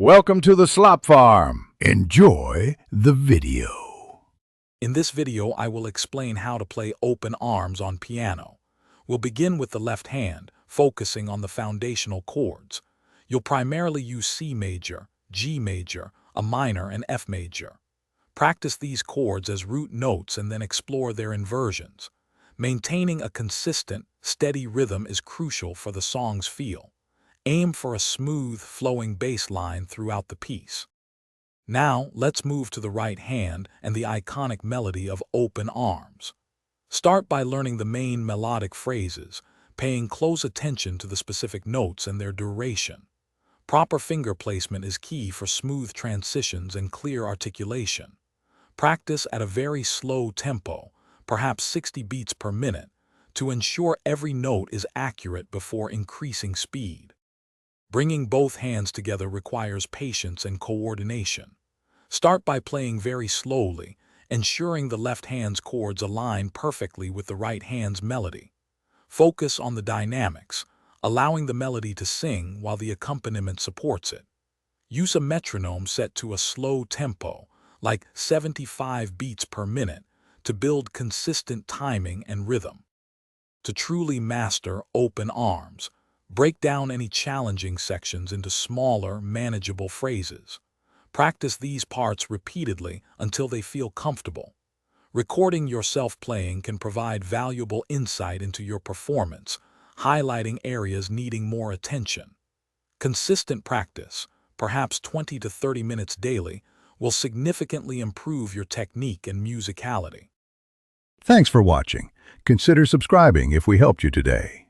Welcome to the Slop Farm. Enjoy the video. In this video, I will explain how to play open arms on piano. We'll begin with the left hand, focusing on the foundational chords. You'll primarily use C major, G major, a minor, and F major. Practice these chords as root notes and then explore their inversions. Maintaining a consistent, steady rhythm is crucial for the song's feel. Aim for a smooth, flowing bass line throughout the piece. Now, let's move to the right hand and the iconic melody of Open Arms. Start by learning the main melodic phrases, paying close attention to the specific notes and their duration. Proper finger placement is key for smooth transitions and clear articulation. Practice at a very slow tempo, perhaps 60 beats per minute, to ensure every note is accurate before increasing speed. Bringing both hands together requires patience and coordination. Start by playing very slowly, ensuring the left hand's chords align perfectly with the right hand's melody. Focus on the dynamics, allowing the melody to sing while the accompaniment supports it. Use a metronome set to a slow tempo, like 75 beats per minute, to build consistent timing and rhythm. To truly master Open Arms, break down any challenging sections into smaller, manageable phrases. Practice these parts repeatedly until they feel comfortable. Recording yourself playing can provide valuable insight into your performance, highlighting areas needing more attention. Consistent practice, perhaps 20 to 30 minutes daily, will significantly improve your technique and musicality. Thanks for watching. Consider subscribing if we helped you today.